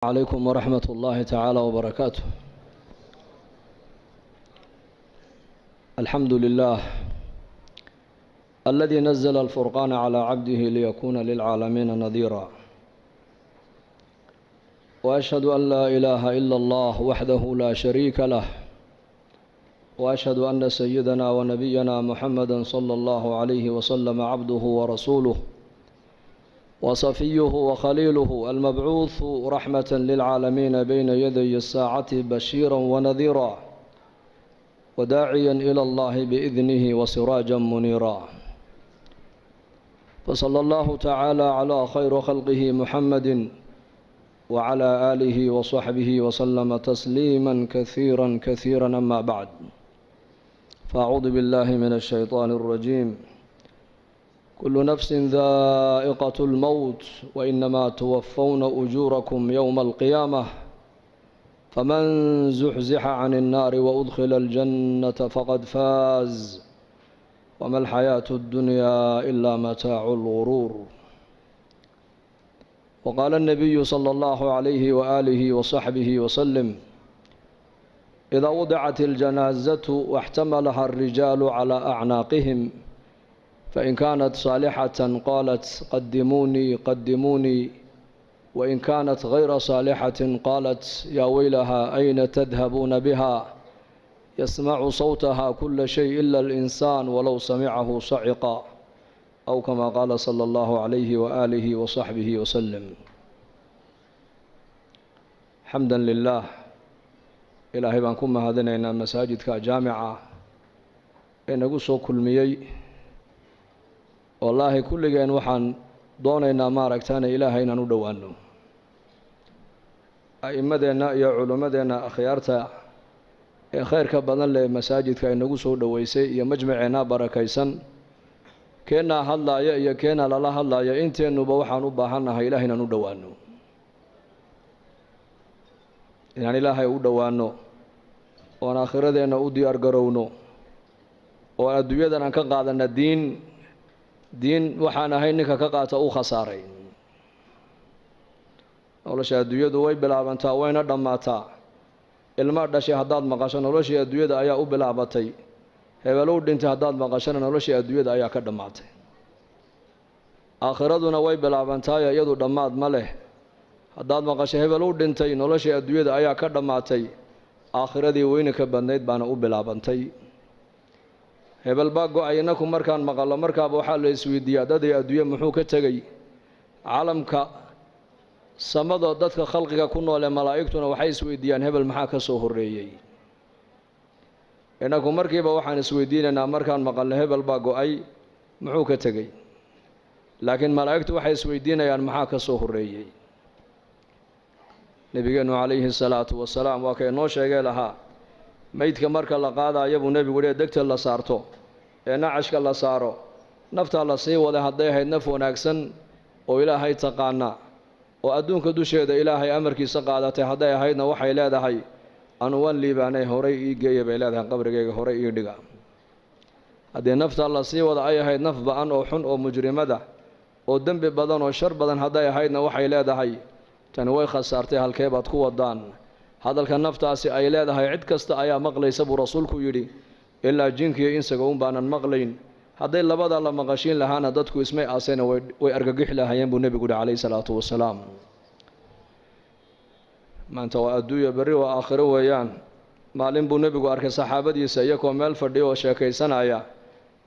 عليكم ورحمة الله تعالى وبركاته. الحمد لله الذي نزل الفرقان على عبده ليكون للعالمين نذيرا، وأشهد أن لا إله إلا الله وحده لا شريك له، وأشهد أن سيدنا ونبينا محمدا صلى الله عليه وسلم عبده ورسوله وصفيه وخليله المبعوث رحمة للعالمين بين يدي الساعة بشيرا ونذيرا وداعيا إلى الله بإذنه وسراجا منيرا. فصلى الله تعالى على خير خلقه محمد وعلى آله وصحبه وسلم تسليما كثيرا كثيرا. أما بعد، فأعوذ بالله من الشيطان الرجيم. كل نفس ذائقة الموت وإنما توفون أجوركم يوم القيامة، فمن زحزح عن النار وأدخل الجنة فقد فاز، وما الحياة الدنيا إلا متاع الغرور. وقال النبي صلى الله عليه وآله وصحبه وسلم: إذا وضعت الجنازة واحتملها الرجال على أعناقهم، فإن كانت صالحة قالت قدموني قدموني، وإن كانت غير صالحة قالت يا ويلها أين تذهبون بها، يسمع صوتها كل شيء إلا الإنسان ولو سمعه صعقا، أو كما قال صلى الله عليه وآله وصحبه وسلم. حمدا لله، إلهي بانكم هذين مساجد كجامعة إن قصوا كل ميي. wallaahi kulligeen waxaan doonaynaa maaragtaana ilaahay inaan u dhowaano. a'immadeenna iyo culimmadeenna akhyaarta ee khayrka badan leh masaajidka inagu soo dhoweysay iyo majmaceenna barakaysan, keennaa hadlaaya iyo keennaa lala hadlaaya, inteennuba waxaan u baahannahay ilaahay inaan u dhowaano, inaan ilaahay u dhowaano, oon aakhiradeenna u diyaar garowno, oo adduunyadan aan ka qaadanna diin waxaan ahay ninka ka qaata uu khasaaray. nolosha adduunyadu way bilaabantaa wayna dhammaataa. ilma dhashay haddaad maqasho noloshii adduunyada ayaa u bilaabatay. hebelow dhintay haddaad maqashona noloshii adduunyada ayaa ka dhammaatay. aakhiraduna way bilaabantaayo iyadu dhammaad ma leh. haddaad maqasho hebelow dhintay noloshii adduunyada ayaa ka dhammaatay. aakhiradii weynanka badnayd baana u bilaabantay. hebel baa go-ay, inaku markaan maqallo markaaba waxaa la isweydiiyaa daday adduunye muxuu ka tegey. caalamka samada dadka khalqiga ku nool ee malaa'igtuna waxay isweydiiyaan hebel maxaa ka soo horreeyey. inaku markiiba waxaan isweydiinaynaa markaan maqalno hebel baa go-ay muxuu ka tegey, laakiin malaa'igtu waxay isweydiinayaan maxaa ka soo horreeyey. nebigeennu calayhi salaatu wasalaam waa ka inoo sheegay lahaa, meydka marka la qaadaayo buu nebigu yidhi degta la saarto ee nacashka la saaro, naftaa la sii waday hadday ahayd naf wanaagsan oo ilaahay taqaana oo adduunka dusheeda ilaahay amarkiisa qaadatay hadday ahaydna waxay leedahay anuwan liibaanay horay ii geeya bay leedahay, qabrigayga horay ii dhiga. haddii naftaa la sii wada ay ahayd naf ba-an oo xun oo mujrimada oo dembi badan oo shar badan hadday ahaydna waxay leedahay tani way khasaartay, halkee baad ku wadaan. hadalka naftaasi ay leedahay cid kasta ayaa maqlaysa buu rasuulku yidhi, ilaa jinkiiyo insaga un baanan maqlayn. hadday labada la maqashiin lahaana dadku ismay aasayna way argagixi lahaayeen buu nebigu yihi calayhi salaatu wasalaam. maanta waa adduunya, berri waa aakhiro weeyaan. maalin buu nebigu arkay saxaabadiisa iyagoo meel fadhiya oo sheekaysanaya,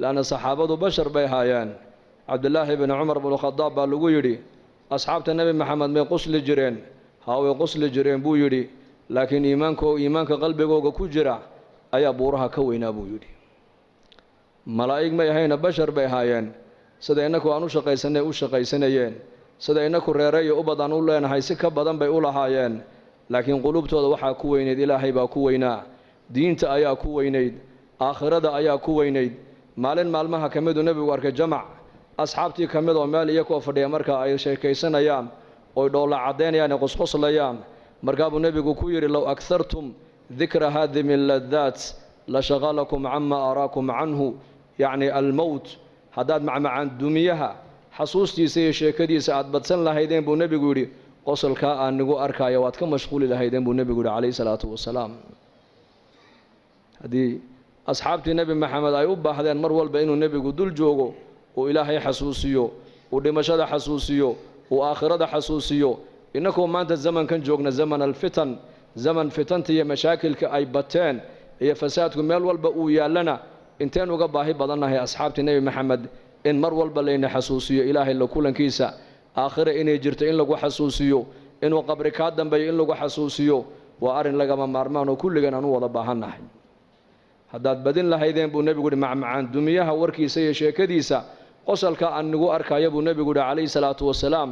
laanna saxaabadu bashar bay haayeen. cabdilaahi bni cumar bnukhadaab baa lagu yidhi, asxaabta nebi maxamed may qusli jireen? haa, way qusli jireen buu yidhi, laakiin iimaanka qalbigooga ku jira ayaa buuraha ka weynaa buu yidhi. malaa'ig may ahayna bashar bay ahaayeen, sida innaku aan u shaqaysanayeen, sida innaku reere iyo ubad aan u leenahay si ka badan bay u lahaayeen, laakiin qulubtooda waxaa ku weynayd ilaahay baa ku weynaa, diinta ayaa ku weynayd, aakhirada ayaa ku weynayd. maalin maalmaha ka miduu nebigu arkay jamac asxaabtii ka mid oo meel iyakoo fadhiya marka ay sheekaysanayaan oy dhoolla caddaynayaan ee qosqoslayaan, markaa buu nebigu ku yidhi low aghartum dikra haadimi ladaat la shaqalakum cama araakum canhu, yacni almowt. haddaad macmacaan dumiyaha xasuustiisa iyo sheekadiisa aad badsan lahaydeen buu nebigu yidhi qosolkaa aan nigu arkaayo waad ka mashquuli lahaydeen buu nebigu yihi calayhi salaatu wasalaam. haddii asxaabtii nebi maxamed ay u baahdeen mar walba inuu nebigu dul joogo uu ilaahay xasuusiyo uu dhimashada xasuusiyo uu aakhirada xasuusiyo innakoo maanta zamankan joogna zaman alfitan zaman fitanta iyo mashaakilka ay bateen iyo fasaadku meel walba uu yaallana inteen uga baahi badannahay asxaabtii nebi maxamed in mar walba layna xasuusiyo ilaahay la kulankiisa aakhire inay jirto in lagu xasuusiyo inuu qabri kaa dambeeyo in lagu xasuusiyo waa arrin lagama maarmaan oo kulligan aan u wada baahannahay. haddaad badin lahaydeen buu nebigu yihi macmacaan dumiyaha warkiisa iyo sheekadiisa qosalka aan nigu arkaya buu nebigu yihi calayhi salaatu wasalaam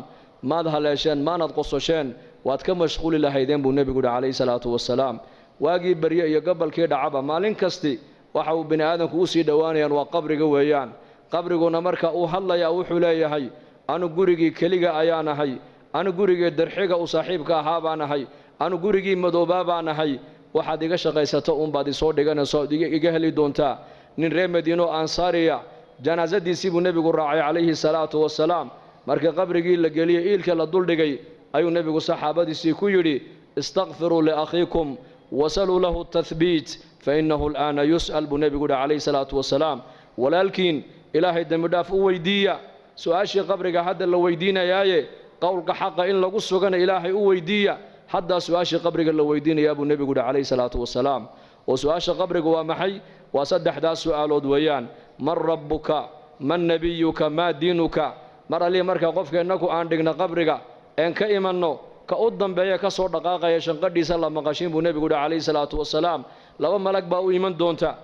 maad haleesheen maanad qososheen waad ka mashquuli lahaydeen buu nebigu yihi calayhi salaatu wasalaam. waagii barye iyo gobolkii dhacaba maalin kasti waxa uu bini aadamku u sii dhowaanayaan waa qabriga weeyaan. qabriguna marka uu hadlayaa wuxuu leeyahay anu gurigii keliga ayaan ahay, anu gurigii darxiga u saaxiibka ahaa baan ahay, anu gurigii madoobaa baan ahay. waxaad iga shaqaysato uunbaad isoo dhiganayso iga heli doontaa. nin reer madiino ansaariya janaasadiisii buu nebigu raacay calayhi salaatu wasalaam. markii qabrigii la geliyey iilka la duldhigay ayuu nebigu saxaabadiisii ku yidhi istakfiruu liakhiikum wasaluu lahu tathbiit fainahu al'aana yus'al buu nebigu yihi calayhi salaatu wasalaam. walaalkiin ilaahay dembi dhaaf u weydiiya. su-aashii qabriga hadda la weydiinayaaye qowlka xaqa in lagu sugana ilaahay u weydiiya. haddaa su-aashii qabriga la weydiinayaa buu nebigu yihi calayhi salaatu wasalaam. oo su-aasha qabriga waa maxay? waa saddexdaas su'aalood weeyaan. man rabbuka, man nebiyuka, maa diinuka. mar allii marka qofka innaku aan dhigna qabriga een ka imanno ka u dambeeya ka soo dhaqaaqaya shanqadhiisa la maqashiin buu nebigu yihi calayhi salaatu wasalaam. laba malag baa u iman doonta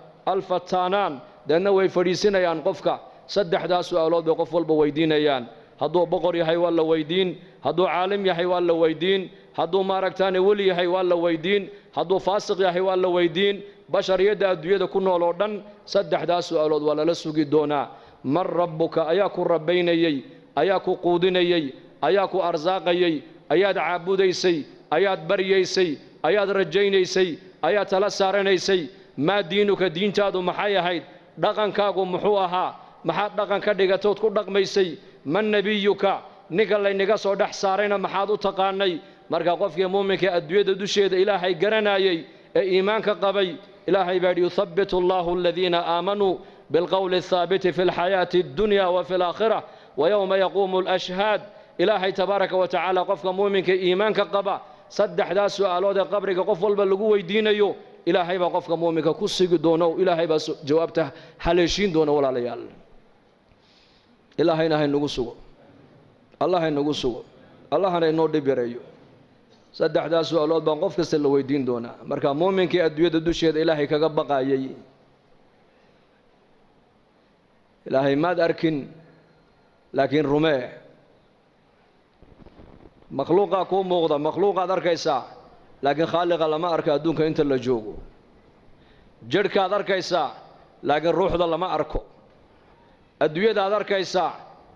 alfataanaan, deedna way fadhiisinayaan qofka. saddexdaas su'aalood bay qof walba weydiinayaan. hadduu boqor yahay waa la weydiin, hadduu caalim yahay waa la weydiin, hadduu maaragtaane weli yahay waa la weydiin, hadduu faasiq yahay waa la weydiin. bashariyadda adduunyada ku nool oo dhan saddexdaas su'aalood waa lala sugi doonaa. man rabbuka, ayaa ku rabbaynayey, ayaa ku quudinayey, ayaa ku arsaaqayey, ayaad caabudaysay, ayaad baryaysay, ayaad rajaynaysay, ayaad tala saaranaysay. maa diinuka, diintaadu maxay ahayd? dhaqankaagu muxuu ahaa? maxaad dhaqan ka dhigatood ku dhaqmaysay? man nebiyuka, ninka laynaga soo dhex saarayna maxaad u taqaanay? marka qofkii muuminka adduunyada dusheeda ilaahay garanayay ee iimaanka qabay ilaahay baa yidhi yuthabbitu allahu aladiina aamanuu bilqowli athaabiti fi lxayaati addunya wa fi alaakhira wa yowma yaquumu alashhaad. ilaahay tabaaraka wa tacaala qofka muuminka iimaanka qaba saddexdaas su'aalood ee qabriga qof walba lagu weydiinayo ilaahay baa qofka muuminka ku sigi doono. ilaahay baa jawaabta haleeshiin doona. walaalayaal, ilaahayna haynagu sugo, allah haynagu sugo, allahana inoo dhib yareeyo. saddexdaas su'aalood baan qof kasta la weydiin doonaa. marka muuminkii adduunyada dusheeda ilaahay kaga baqaayay, ilaahay maad arkin laakiin rumee. makhluuqaa kuu muuqda, makhluuqaad arkaysaa laakiin khaaliqa lama arko adduunka inta la joogo. jidhkaad arkaysaa laakiin ruuxda lama arko. adduunyadaad arkaysaa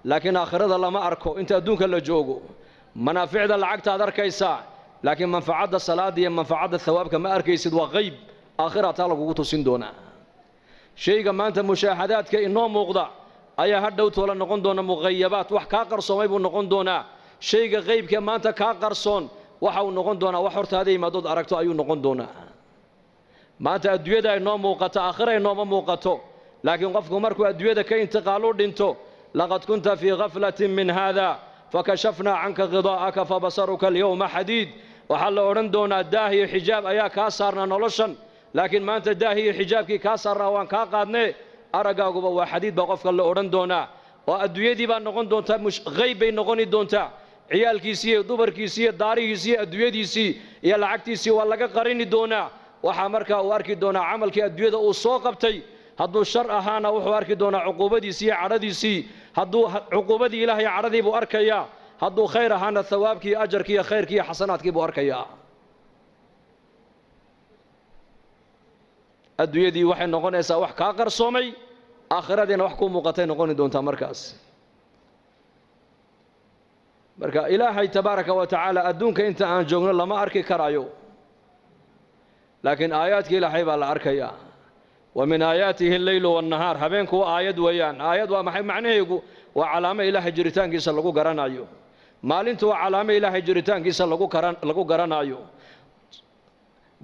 laakiin aakhirada lama arko inta adduunka la joogo. manaaficda lacagtaad arkaysaa laakiin manfacadda salaada iyo manfacadda thawaabka ma arkaysid. waa qayb aakhira taa lagugu tusin doonaa. shayga maanta mushaahadaadka inoo muuqda ayaa hadhow toola noqon doona muqayabaat, wax kaa qarsoomay buu noqon doonaa. shayga qaybka maanta kaa qarsoon waxa uu noqon doonaa wax hortaada yimaadood aragto ayuu noqon doonaa. maanta adduunyada inoo muuqato, aakhira inooma muuqato. laakiin qofku markuu adduunyada ka intiqaalu dhinto laqad kunta fii ghaflatin min haada fakashafnaa canka ghidaa'aka fabasaruka alyawma xadiid. waxaa la odhan doonaa daah iyo xijaab ayaa kaa saarnaa noloshan, laakiin maanta daahi iyo xijaabkii kaa saarnaa waan kaa qaadnee araggaaguba waa xadiid baa qofka la odhan doonaa. oo adduunyadii baa noqon doontaa qayb bay noqoni doontaa. ciyaalkiisii iyo dumarkiisii iyo daarihiisii iyo adduunyadiisii iyo lacagtiisii waa laga qarini doonaa. waxaa markaa uu arki doonaa camalkii adduunyada uu soo qabtay. hadduu shar ahaana wuxuu arki doonaa cuquubadiisii iyo cadhadiisii. hadduu cuquubadii ilaah iyo cadhadii buu arkayaa. hadduu khayr ahaana thawaabkii iyo ajarkii iyo khayrkii iyo xasanaadkii buu arkayaa. adduunyadii waxay noqonaysaa wax kaa qarsoomay, aakhiradiina wax kuu muuqatay noqoni doontaa markaas. marka ilaahay tabaaraka wa tacaala adduunka inta aan joogno lama arki karayo, laakiin aayaadka ilaahay baa la arkayaa. wa min aayaatihi alleylu waannahaar, habeenku waa aayad weeyaan. aayad waa maxay macnaheegu? waa calaamo ilaahay jiritaankiisa lagu garanayo. maalintu waa calaamo ilaahay jiritaankiisa lagu garanayo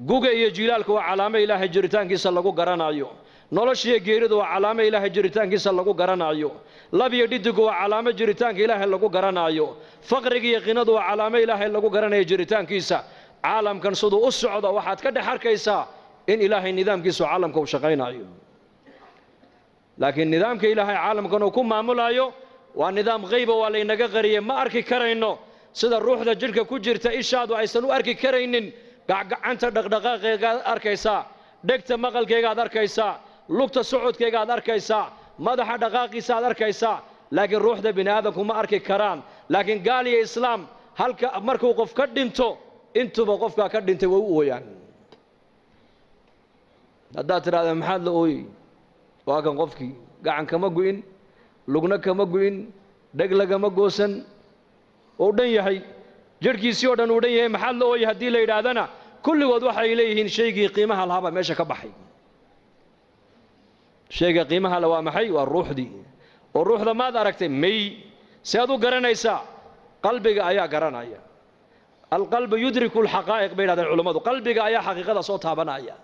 guga iyo jilaalku waa calaamo ilaahay jiritaankiisa lagu garanayo noloshiyo geeridu waa calaamo ilaahay jiritaankiisa lagu garanayo lab iyo dhidigu waa calaamo jiritaanka ilaahay lagu garanayo faqriga iyo qinadu waa calaamo ilaahay lagu garanayo jiritaankiisa caalamkan siduu u socdo waxaad ka dhex arkaysaa in ilaahay nidaamkiisu caalamka uu shaqaynayo laakiin nidaamka ilaahay caalamkan uu ku maamulayo waa nidaam qayb oo la inaga qariyay ma arki karayno sida ruuxda jirka ku jirta ishaadu aysan u arki karaynin gacanta dhaqdhaqaaqeega arkaysa dhegta maqalkeega arkaysa lugta socodkeega arkaysa madaxa dhaqaaqiisa arkaysa laakiin ruuxda bini aadamku ma arki karaan laakiin gaal iyo islaam halka markuu qof ka dhinto intuba qofka ka dhintay way u ooyaan haddaad tiraahdo maxaad la ooyay waa kan qofkii gacan kama go'in lugna kama go'in dheg lagama goosan oo dhan yahay jirkiisii oo dhan uu dhan yahay maxaad la ooyay haddii la yidhaahdana kulligood waxay leeyihiin shaygii qiimaha lahaaba meesha ka baxay shayga qiimaha la waa maxay waa ruuxdii oo ruuxda maad aragtay may seed u garanaysaa qalbiga ayaa garanaya alqalbu yudriku alxaqaa'iq bay yidhahdeen culummadu qalbiga ayaa xaqiiqada soo taabanaya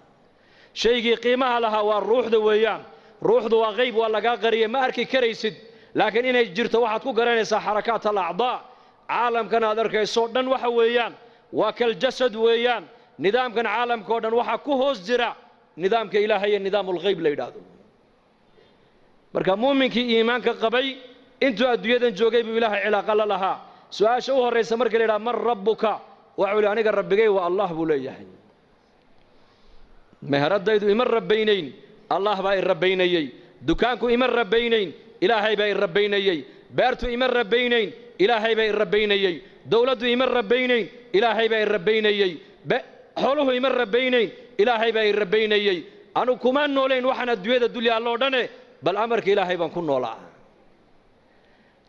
shaygii qiimaha lahaa waa ruuxda weeyaan ruuxdu waa qayb waa lagaa qariyay ma arki karaysid laakiin inay jirto waxaad ku garanaysaa xarakaat alacdaa caalamkan aad arkayso dhan waxa weeyaan waa kal jasad weeyaan nidaamkan caalamka oo dhan waxa ku hoos jira nidaamka ilaahay iyo nidaamul qayb la yidhaahdo marka muuminkii iimaanka qabay intuu adduunyadan joogay buu ilaahay cilaaqa la lahaa su'aasha u horeysa marka la yidhaahdo man rabbuka waxa uu aniga rabbigay waa allah buu leeyahay meheradaydu ima rabbaynayn allah baa i rabbaynayay dukaanku ima rabbaynayn ilaahay baa i rabbaynayay beertu ima rabbaynayn ilaahay baa i rabbaynayay dawladdu ima rabbaynayn ilaahay baa i rabbaynayay xooluhu ima rabbaynayn ilaahay baa i rabbaynayay anu kuma noolayn waxaan adduunyada dul yaalloo dhane bal amarka ilaahay baan ku noolaa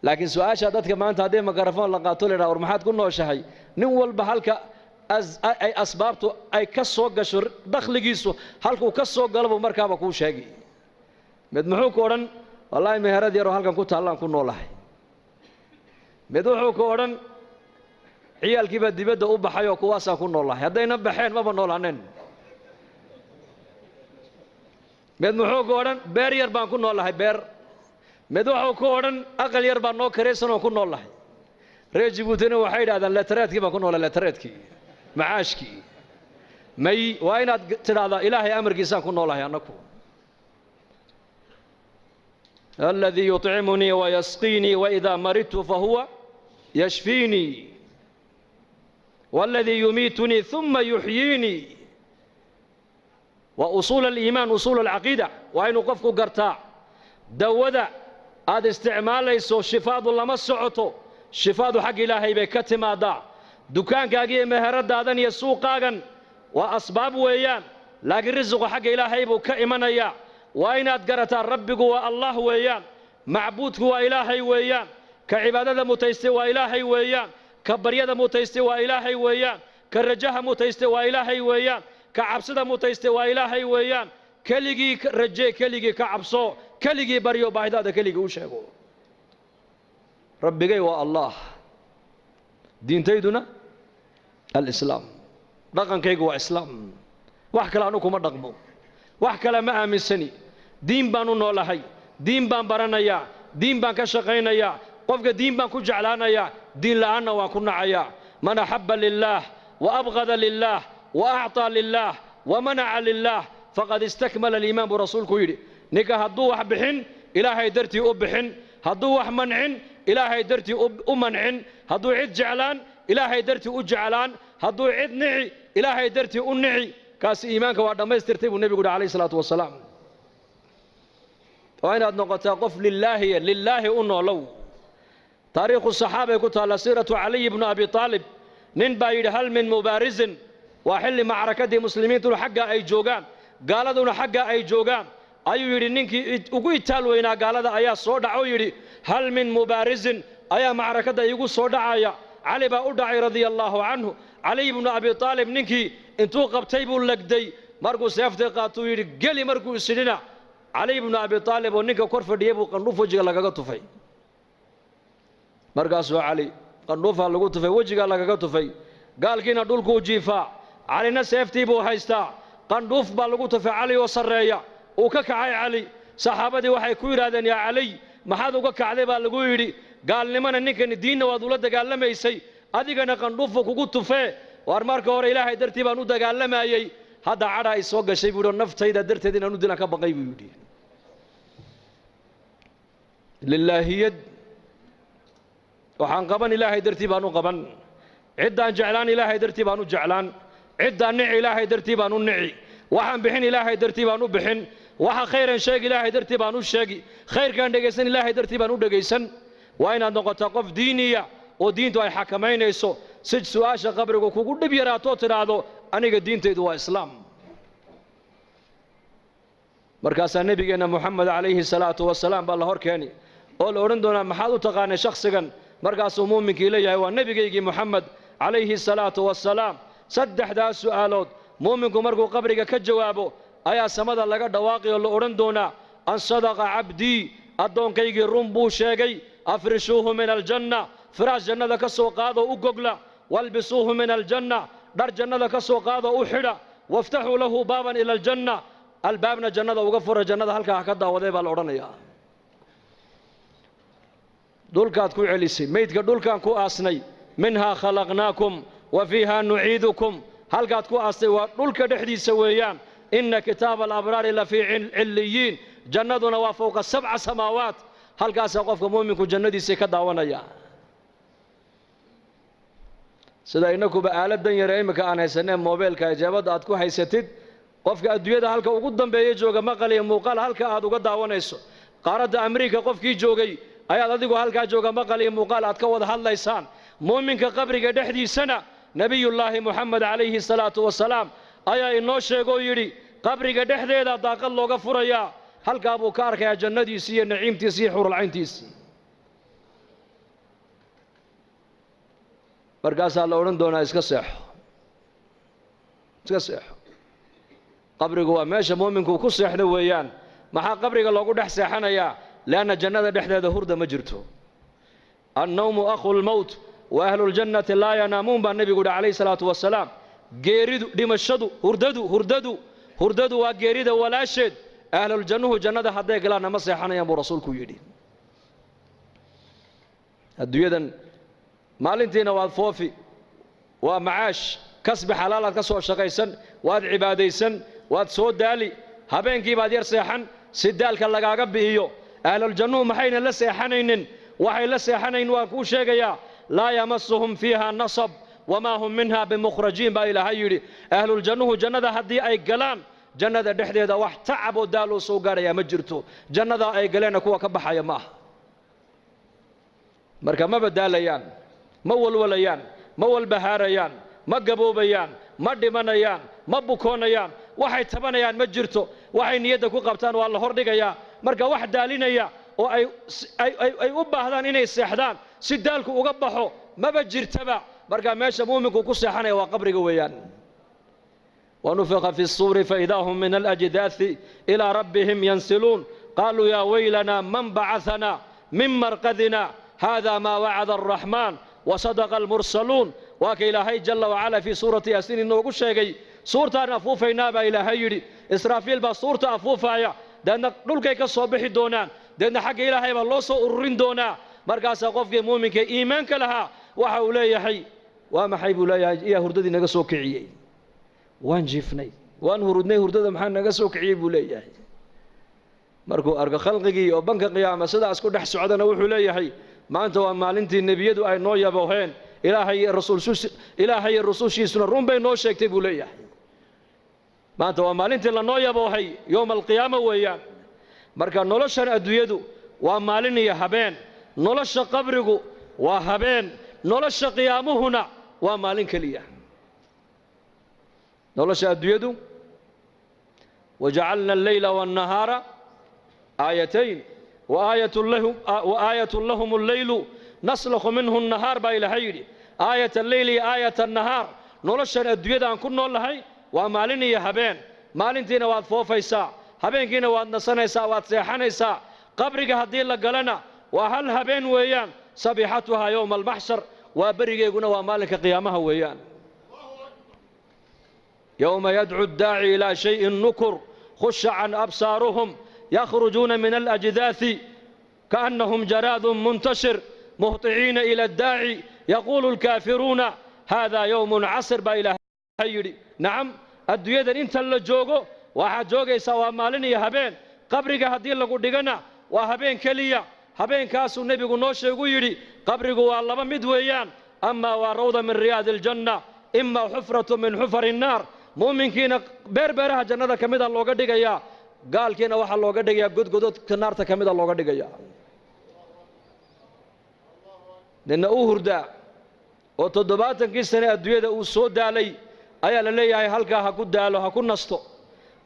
laakiin su'aasha dadka maanta haddii mikrafoon la qaato la yidhaha war maxaad ku nooshahay nin walba halka ay asbaabtu ay ka soo gasho dakhligiisu halkuu ka soo galabuu markaaba kuu sheegi mid muxuu ku odhan wallaahi meherad yaroo halkan ku taallaan ku noolahay mid wuxuu ku odhan ciyaalkiibaa dibadda u baxay oo kuwaasaan ku noolahay haddayna baxeen maba noolaaneen mid muxuu ku odhan beer yar baan ku noolahay beer mid wuxuu ku odhan aqal yar baan noo karaysan oo ku noolahay reer Djibouti waxay yidhaahdaan letreedkii baan ku noolaa letreedkii macaashkii may waa inaad tidhaahdaa ilaahay amarkiisaan ku noolahay annaku alladii yuطcimunii wayasqiinii waidaa maridtu fahuwa yashfiinii والذي يميتني ثم يحييني وأصول الإيمان أصول العقيدة وأين قفك قرطاع دودا هذا استعمال ليسو شفاء الله مسعته شفاء حق إلهي بكتم هذا دكان كاقي مهرد هذا يسوق كاغن وأسباب ويان لكن رزق حق إلهي بكئمنا يا وأين أتقرتا ربك والله ويان معبودك وإلهي ويان كعبادة متيستي وإلهي ويان كبريده متيستي وإلهي ويان كرجها متيستي وإلهي ويان كعبسده متيستي وإلهي ويان كليغي رجي كليغي كعبسو كليغي بريو بايداده كليغي u sheego rabbigay waa allah diintayduna al-islaam dhaqankaygu waa islaam wax kale anu kuma dhaqmo wax kale ma aaminsani diin baan u noolahay diin baan baranayaa diin baan ka shaqaynayaa qofka diin baan ku jeclaanayaa diin la'aanna waan ku nacayaa man ahabba lillaah wa abghada lillaah wa a'ta lillaah wa mana'a lillaah faqad istakmala al-iimaan bu rasuulku yidhi ninka hadduu wax bixin ilaahay dartii u bixin hadduu wax mancin ilaahay dartii u mancin hadduu cid jeclaan ilaahay dartii u jeclaan hadduu cid nici ilaahay dartii u nici kaasi iimaanka waa dhammaystirtay buu nebigu yidhi calayhi salaatu wasalaam waa inaad noqotaa qof lillaahi u noolow taariikhu saxaabay ku taalla siiratu caliy bnu abi aalib nin baa yidhi hal min mubaarisin waa xilli macrakadii muslimiintuna xagga ay joogaan gaaladuna xagga ay joogaan ayuu yidhi ninkii ugu itaal weynaa gaalada ayaa soo dhacoo yidhi hal min mubaarisin ayaa macrakadda iigu soo dhacaya cali baa u dhacay radia allaahu canhu caliy bnu abi aalib ninkii intuu qabtay buu legday markuu seeftay qaatuu yidhi geli markuu isidhina caliy bnu abi aalib oo ninka kor fadhiyay buu qandhuf wejiga lagaga tufay markaasuu cali qandhuufaa lagu tufay wejigaa lagaga tufay gaalkiina dhulkuu jiifaa calina seeftii buu haystaa qandhuuf baa lagu tufay cali oo sarreeya uu ka kacay cali saxaabadii waxay ku yidhaahdeen yaa caliy maxaad uga kacday baa lagu yidhi gaalnimana ninkani diinna waad ula dagaalamaysay adigana qandhuufu kugu tufee waar marka hore ilaahay dartii baan u dagaalamayey hadda cadha ay soo gashay buu yidhi naftayda darteed inaan u dilan ka baqay buu yidhi lillaahiyad waxaan qaban ilaahay dartii baan u qaban ciddaan jeclaan ilaahay dartii baan u jeclaan ciddaan nici ilaahay dartii baan u nici waxaan bixin ilaahay dartii baan u bixin waxa khayran sheegi ilaahay dartii baan u sheegi khayrkaan dhegaysan ilaahay dartii baan u dhegaysan waa inaad noqotaa qof diiniya oo diintu ay xakamaynayso si su'aasha qabrigu kugu dhib yaraatoo tidhaahdo aniga diintaydu waa islaam markaasaa nebigeenna moxamed calayhi salaatu wasalaam baa la hor keeni oo la odhan doonaa maxaad u taqaanay shakhsigan markaasuu muuminkii leeyahay waa nebigaygii moxamed calayhi salaatu wasalaam saddexdaas su'aalood muuminku markuu qabriga ka jawaabo ayaa samada laga dhawaaqay oo la odhan doonaa an sadaqa cabdii addoonkaygii run buu sheegay afrishuuhu min aljanna firaash jannada ka soo qaadoo u gogla walbisuuhu min aljanna dhar jannada ka soo qaadoo u xidha waftaxuu lahu baaban ila aljanna albaabna jannada uga fura jannada halkaa ha ka daawaday baa la odhanayaa dhulkaad ku celisay meydka dhulkaan ku aasnay minhaa khalaqnaakum wa fiihaa nuciidukum halkaad ku aastay waa dhulka dhexdiisa weeyaan inna kitaaba alabraari la fii cilliyiin jannaduna waa fowqa 7 samaawaat halkaasaa qofka muuminku jannadiisii ka daawanaya sida inakuba aaladan yare imika aan haysaneen moobeelka ijaabada aad ku haysatid qofka adduunyada halka ugu dambeeya jooga maqal iyo muuqaal halka aad uga daawanayso qaaradda Ameerika qofkii joogay ayaad adigu halkaa jooga maqal iyo muuqaal aad ka wada hadlaysaan muuminka qabriga dhexdiisana nabiyullaahi moxamed calayhi salaatu wasalaam ayaa inoo sheegoo yidhi qabriga dhexdeeda daaqad looga furayaa halkaa buu ka arkayaa jannadiisii iyo naciimtiisii iyo xurulcayntiisii markaasaa la odhan doonaa iska seexo qabrigu waa meesha muuminku ku seexdo weeyaan maxaa qabriga loogu dhex seexanayaa leanna jannada dhexdeeda hurda ma jirto annawmu akhu lmowt wa ahlu ljannati laa yanaamuun baa nebigu yidhi calayhi salaatu wasalaam geeridu dhimashadu hurdadu waa geerida walaasheed ahluljannuhu jannada hadday galaanna ma seexanayaan buu rasuulku yidhi adduunyadan maalintiina waad foofi waa macaash kasbi xalaalaad ka soo shaqaysan waad cibaadaysan waad soo daali habeenkii baad yar seexan si daalka lagaaga bi'iyo ahluljannuhu maxayna la seexanaynin waxay la seexanayn waan kuu sheegayaa laa yamasuhum fiiha nasab wamaa hum minha bimukhrajiin baa ilaahay yidhi ahluljannuhu jannada haddii ay galaan jannada dhexdeeda wax tacab oo daaloo soo gaarayaa ma jirto jannada ay galeenna kuwa ka baxaya ma aha marka ma badaalayaan ma walwalayaan ma walbahaarayaan ma gaboobayaan ma dhimanayaan ma bukoonayaan waxay tabanayaan ma jirto waxay niyadda ku qabtaan waa la hordhigayaa marka wax daalinaya oo ay u baahdaan inay seexdaan si daalku uga baxo maba jirtaba marka meesha muuminku ku seexanaya waa qabriga weeyaan ونفخ في الصور فإذا هم من الأجداث إلى ربهم ينسلون قالوا يا ويلنا من بعثنا من مرقدنا هذا ما وعد الرحمن وصدق المرسلون وكي إلهي جل وعلا في سورة ياسين إنه يقول شيء سورة أفوفينا با إلهي يري إسرافيل با سورة أفوفايا دان دولكي كصبح دونان دان حق إلهي بالله سؤرين دونا مركز قفك مؤمنك إيمانك لها وحولي يحي وما حيب لا يا هرددي نغا سو كعيي وان جيفني وان هردني هردده maxaa naga soo kiciyay buu leeyahay markuu arko khalqigii oo banka qiyaamada sidaas ku dhex socdana wuxuu leeyahay maanta waa maalintii nabiyadu ay noo yabooheen ilaahay iyo rasuushiisuna run bay noo sheegtay buu leeyahay maanta waa maalintii la noo yaboohay yoom alqiyaama weeyaan marka noloshan adduunyadu waa maalin iyo habeen nolosha qabrigu waa habeen nolosha qiyaamuhuna waa maalin kaliya nolosha adduunyadu وجعلنا الليل والنهار آيتين وآية لهم الليل نسلخ منه النهار با إلهي آية الليل آية النهار نولشان الدنيا أن كنا لهي وماليني هبين مالينتينا واد فوفيسا هبين كينا واد نسانيسا واد سيحانيسا قبرك هدين لقلنا وهل هبين ويان صبيحتها يوم المحشر وبرجينا ومالك قيامها ويان يوم يدعو الداعي إلى شيء نكر خش عن أبصارهم يخرجون من الأجداث كأنهم جراد منتشر مهطعين إلى الداعي يقول الكافرون هذا يوم عسر بإله هيري نعم الدنيا انت اللي جوجو واحد جوجي سوا مالني هبين قبرك هدي لغو دغنا وهبين كليا هبين كاسو النبي نو شيغو يري قبرك وا لبا ميد ويان اما وروضه من رياض الجنه اما حفره من حفر النار مؤمنكينا بربرها جنده كميدا لوغا دغيا قالكينا waxa looga dhigaya godgododka naarta kamida looga dhigaya dina uu hurda oo 70 sano adduunyada uu soo daalay ayaa la leeyahay halka ha ku daalo ha ku nasto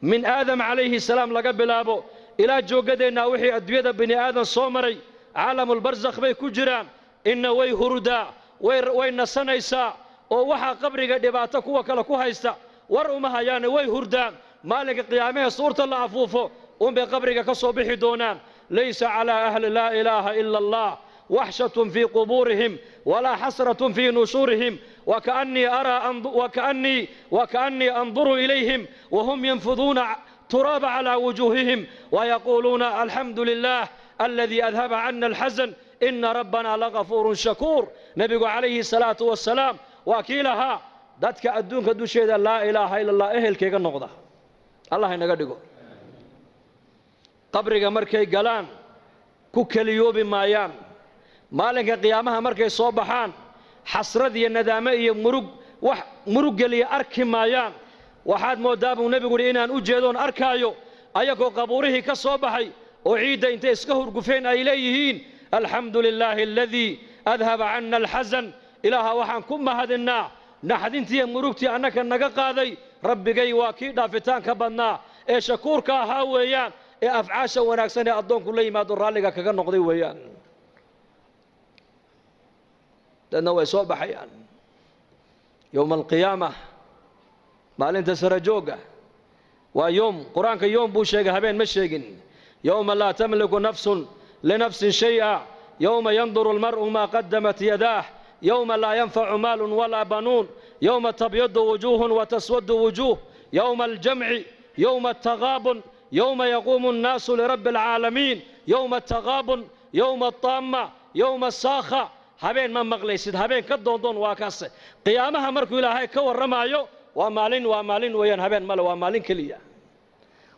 min aadam alayhi salaam laga bilaabo ila joogadeena wixii adduunyada bini aadam soo maray caalamul barzakh bay ku jiraan inna way hurda way nasanaysa oo waxa qabriga dhibaato kuwa kale ku haysta war uma hayaan way hurdaan maalinka qiyaamaha suurta la afuufo bay qabriga ka soo bixi doonaan laysa ala ahli la ilaha illa allah وحشة في قبورهم ولا حسرة في نشورهم وكأني أنظر إليهم وهم ينفضون تراب على وجوههم ويقولون الحمد لله الذي أذهب عنا الحزن إن ربنا لغفور شكور نبي عليه الصلاة والسلام وكيلها دتك أدونك دوشي لا إله إلا الله إهل كيغا النقضة الله ينقدقو قبرك مركي قلان كوكليوب مايان maalinka qiyaamaha markay soo baxaan xasrad iyo nadaamo iyo murug galiya arki maayaan waxaad moodaa buu nabigu inaan u jeedoon arkaayo ayagoo qabuurihii ka soo baxay oo ciidda intay iska hurgufeen ay leeyihiin alxamdulilaahi alladii adhaba canna alxasan ilaaha waxaan ku mahadinaa naxdintiiyo murugtii annaka naga qaaday rabbigay waa kii dhaafitaanka badnaa ee shakuurka ahaa weeyaan ee afcaasha wanaagsan ee addoonku la yimaado raalliga kaga noqday weeyaan لأنه يصوب حيان يوم القيامة ما لنت سرجوجة ويوم قرآنك يوم بوشيجة هبين مشيجن يوم لا تملك نفس لنفس شيئا يوم ينظر المرء ما قدمت يداه يوم لا ينفع مال ولا بنون يوم تبيض وجوه وتسود وجوه يوم الجمع يوم التغابن يوم يقوم الناس لرب العالمين يوم التغابن يوم الطامة يوم الصاخة habeen ma maqlaysid habeen ka doondoon waa kaas qiyaamaha markuu ilaahay ka warramaayo waa maalin weeyaan habeen male waa maalin kaliya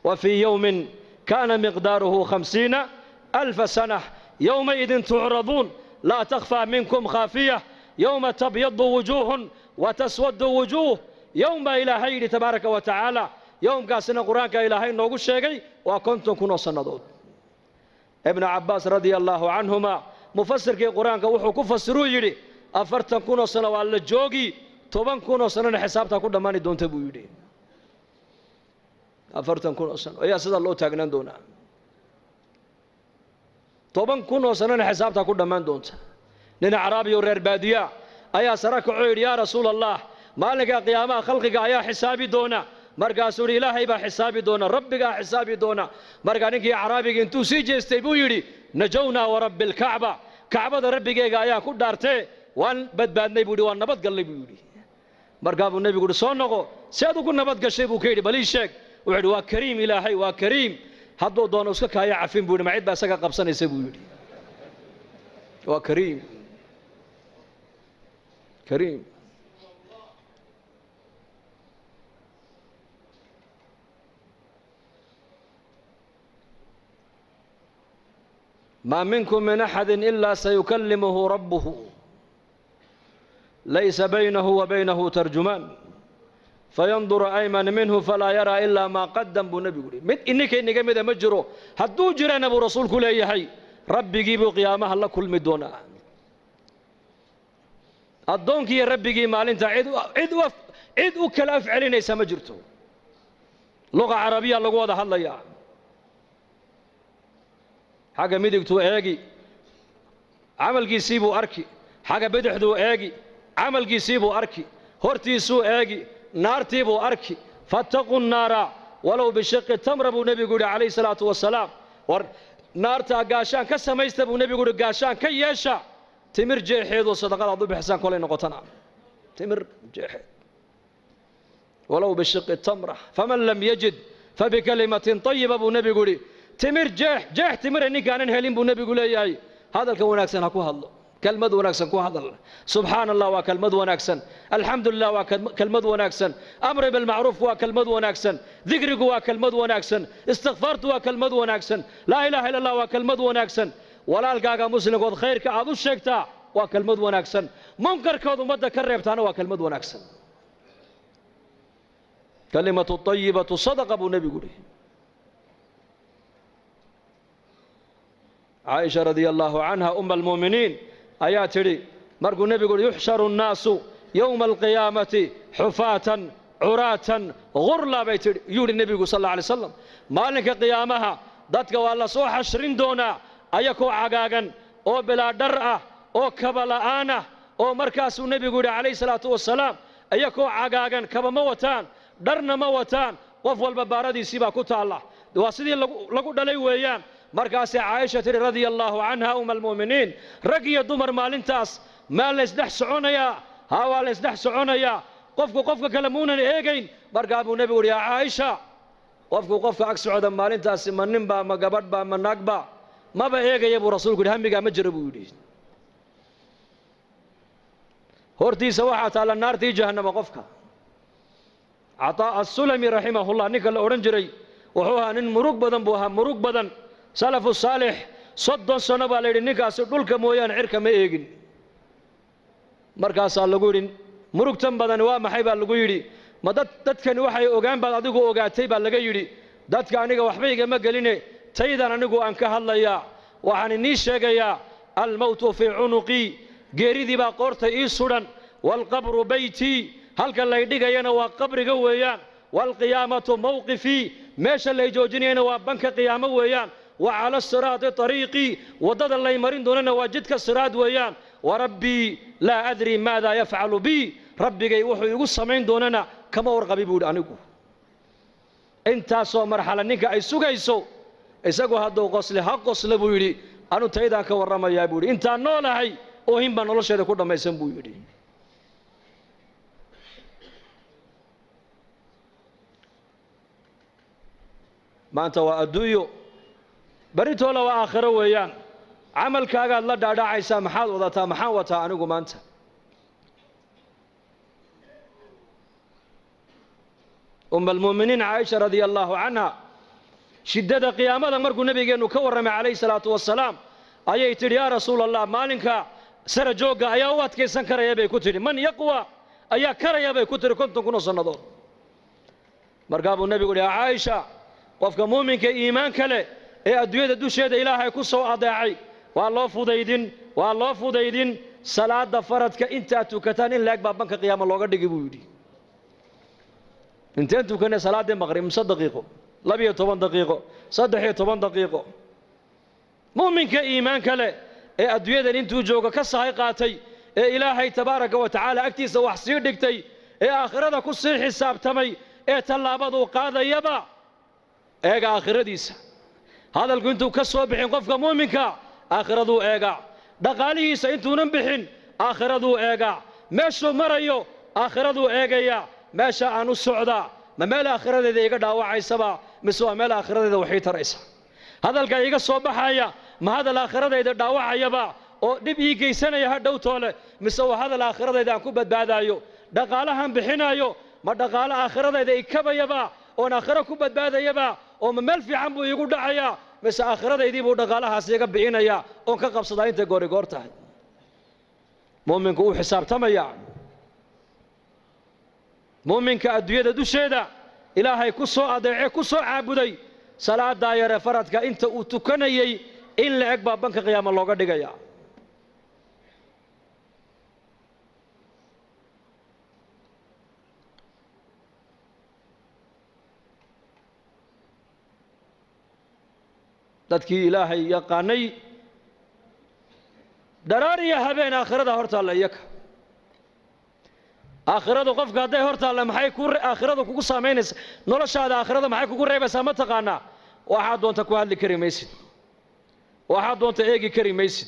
wa fi yawmin kana miqdaruhu 50000 sana yawma idin tu'radun la takhfa minkum khafiyah yawma tabyaddu wujuhun wa taswaddu wujuh yawma ilaahay tabaaraka wa ta'ala yawmkaasina quraanka ilaahay noogu sheegay waa 50 sanadood ibn abbas radiyallahu anhuma مفسر كي قرآن كوحو كفسروا يدي أفرتن كونو سنة ولا جوجي توبان كونو سنة حساب تاكل دماني دون تبو يدي أفرتن كونو سنة ويا سيد الله تاجنان دونا توبان كونو سنة حساب تاكل دمان دون لنا عربي ورير بادية أيا سرك عير يا رسول الله مالك قيامة خلقك أيا حسابي دونا مرقا سوري إلهي با حسابي دونا ربك حسابي دونا مرقا نكي عربي انتو سيجي استيبو يدي نجونا ورب الكعبة كعبة ربي جاي يا كود دارته وان بدباد نبودي وان نبض قلبي بودي مرقابو النبي يقول صونغو سيادو كون نبض قشيبو كيدي بلي شك وعد وكريم إلهي وكريم هدو دون اسكا كايا عفين بودي معيد باسكا قبصان يسيبو يودي وكريم كريم ما منكم من أحد إلا سيكلمه ربه ليس بينه وبينه ترجمان فينظر أيمن منه فلا يرى إلا ما قدم بنبي إنك مدى مجرو هدو جران أبو رسول كل أي حي ربي جيبوا قيامه الله كل مدونا الدونك يا ربي جي مال انت عد وكلا فعلين يسا مجرته لغة عربية لغة هذا الله يا حاجة ميدكتو ايجي عمل جيسيبو اركي حاجة بدحدو ايجي عمل جيسيبو اركي هورتيسو ايجي نار تيبو اركي فاتقوا النار ولو بشق التمر ابو نبي يقول عليه الصلاة والسلام نار تا قاشان كسميست ابو نبي يقول قاشان كيشا timir jeexeedoo sadaqada aad u bixisaan kolay noqotana timir jeexeed walow bishiqi tamra faman lam yajid fabikalimatin tayiba buu nebigu yidhi timir jeex timire ninkaanan helin buu nebigu leeyahay hadalka wanaagsan ha ku hadlo kelmad wanaagsan ku hadal subxaana allah waa kelmad wanaagsan alxamdu lilah waa kelmad wanaagsan amri bilmacruuf waa kelmad wanaagsan dikrigu waa kelmad wanaagsan istikfaartu waa kelmad wanaagsan laa ilaaha illa allah waa kelmad wanaagsan walaalkaaga muslimkood khayrka aad u sheegtaa waa kelmad wanaagsan munkarkood ummadda ka reebtaana waa kelmad wanaagsan kalimatu tayibatu sadaqa buu nebigu yidhi caaisha radia allahu canha uma almu'miniin ayaa tidhi markuu nebigu yidhi yuxsharu nnaasu yowma alqiyaamati xufaatan curaatan gurla bay tidhi yuu yidhi nebigu sal alla alay wasalam maalinka qiyaamaha dadka waa la soo xashrin doonaa ayakoo cagaagan oo bilaa dhar ah oo kaba la'aan ah oo markaasuu nebigu yidhi calayhi salaatu wasalaam ayakoo cagaagan kaba ma wataan dharna ma wataan qof walba baaradiisii baa ku taalla waa sidii lagu dhalay weeyaan markaasay caaisha tidhi radia allaahu canha uma almu'miniin rag iyo dumar maalintaas maa laysdhex soconayaa haa waa laysdhex soconayaa qofku qofka kale muunan eegayn markaa buu nebigu yidhi yaa caaisha qofku qofka ag socda maalintaasi ma ninbaa ma gabadhbaa ma naagba maba eegaya buu rasuulku yidhi hamigaa ma jira buu yidhi hortiisa waxaa taalla naartii jahannama qofka cataa asulami raximahullah ninka la odhan jiray wuxuu ahaa nin murug badan buu ahaa murug badan salafu saalix 30 sano baa la yidhi ninkaasi dhulka mooyaane cirka ma eegin markaasaa lagu yidhi murugtan badan waa maxay baa lagu yidhi ma dadkani waxay ogaan baad adigu ogaatay baa laga yidhi dadka aniga waxba igama geline taydan anigu aan ka hadlayaa waxaan inii sheegayaa almowtu fii cunuqii geeridii baa qoorta ii sudhan waalqabru beytii halka lay dhigayana waa qabriga weeyaan waalqiyaamatu mawqifii meesha lay joojinayana waa banka qiyaamo weeyaan وعلى الصراط طريقي وضد الله يمرين دوننا وجدك الصراط ويان وربي لا أدري ماذا يفعل بي ربي جاي وحي يقول سمين دوننا كما ورقبي بود أنيكو أنت سو مرحلة نيكا أي سوق أي سو إسقوا هذا قصل حق قصل بيودي أنو تيدا كورما يا بيودي أنت نولا هاي أوهم بنولا شيء كذا ما يسمى بيودي ما أنت وأدويو بريتولا وآخر ويان عمل كاغا الله دادا عيسى محاد وضاتا محاوتا أنوغو مانتا أم المؤمنين عائشة رضي الله عنها شدة قيامة مركو نبي جنو كورم عليه الصلاة والسلام أي تري يا رسول الله مالنك سرجوجا أي وقت كيسان كرا يبي كتري من يقوى أي كرا يبي كتري كنتم كنوا صندور مرقابو النبي يقول يا عائشة وفق مؤمن كإيمان كله ee adduunyada dusheeda ilaahay ku soo adeecay waa loo fudaydin salaada faradka inta tukataan in laag baabanka qiyaamo looga dhigi buu yidhi intaan tukanay salaada maqrib 3 daqiiqo 12 daqiiqo 13 daqiiqo muuminka iimaan kale ee adduunyada intuu jooga ka sahay qaatay ee ilaahay tabaaraka wa tacaala agtiisa wax sii dhigtay ee aakhirada ku sii xisaabtamay ee talaabadu qaadayaba eega aakhiradiisa hadalku intuu ka soo bixin qofka muuminka aakhiradu eega dhaqaalihiisa intuunan bixin aakhiradu eega meeshuu marayo aakhiradu eegaya meesha aan u socdaa ma meel aakhiradeeda iga dhaawacaysaba mise waa meel aakhiradeeda waxay taraysa hadalka iga soo baxaya ma hadal aakhiradeeda dhaawacayaba oo dhib ii geysanaya hadhow toole mise waa hadal aakhiradeeda aan ku badbaadayo dhaqaalahan bixinayo ma dhaqaale aakhiradeeda ikabayaba oon aakhiro ku badbaadayaba oo ma meel fiican buu iigu dhacayaa mise aakhiradaydii buu dhaqaalahaas iga bixinayaa oon ka qabsadaa intay goor tahay muuminku uu xisaabtamaya muuminka adduunyada dusheeda ilaahay ku soo adeecay ku soo caabuday salaada yare faradka inta uu tukanayay in la eg baa banka qiyaamo looga dhigaya dadkii ilaahay yaqaanay daraariya habeen aakhirada hortaalla iyaka aakhiradu qofka hadday hortaalla maxay ku aakhiradu kugu saameynaysaa noloshaada aakhirada maxay kugu reebaysaa ma taqaanaa waxaad doonta ku hadli kari maysid waxaad doonta eegi kari maysid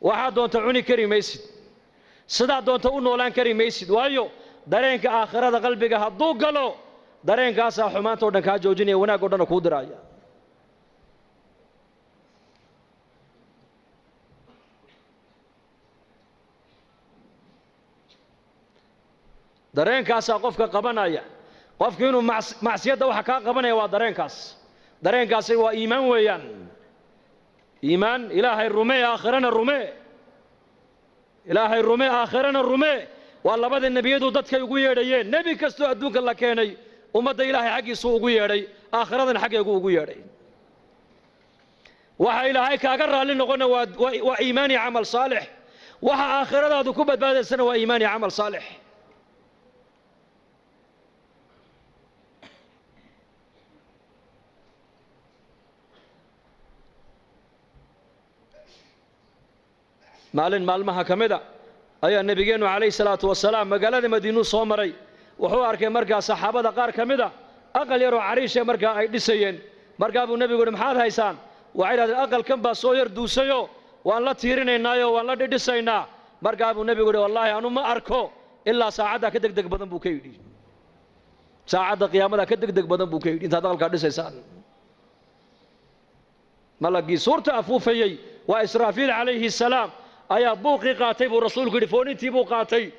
waxaad doonta cuni kari maysid sidaa doonta u noolaan kari maysid waayo dareenka aakhirada qalbiga hadduu galo dareenkaasaa xumaanta oo dhan kaa joojinaya wanaag oo dhan kuu diraya dareenkaasaa qofka qabanaya qofku inuu macsiyadda waxa kaa qabanaya waa dareenkaasi waa iimaan weeyaan iimaan ilaahay rumee aakhirana rumee ilaahay rumee aakhirana rumee waa labada nebiyadu dadkay ugu yeedhayeen nebi kastoo adduunka la keenay ummadda ilaahay xaggiisuu ugu yeedhay aakhiradana xaggeegu ugu yeedhay waxa ilaahay kaaga raalli noqona waa iimaan iyo camal saalix waxa aakhiradaadu ku badbaadaysana waa iimaan iyo camal saalix maalin maalmaha ka mida ayaa nabigeennu calayhi salaatu wasalaam magaalada madiinuu soo maray wuxuu arkay markaa saxaabada qaar ka mida aqal yaroo cariishe markaa ay dhisayeen markaa buu nebigu yidhi maxaad haysaan waxay idhahdeen aqalkan baa soo yar duusayo waan la tiirinaynaayo waan la dhidhisaynaa markaa buu nebigu yidhi wallaahi anu ma arko ilaa saacaddaa ka degdeg badan buu ka yidhi saacadda qiyaamada ka degdeg badan buu ka yidhi intaad aqalkaa dhisaysaan malagii suurta afuufayey waa israafiil calayhi salaam ayaa buuqii qaatay buu rasuulku yidhi foonintii buu qaatay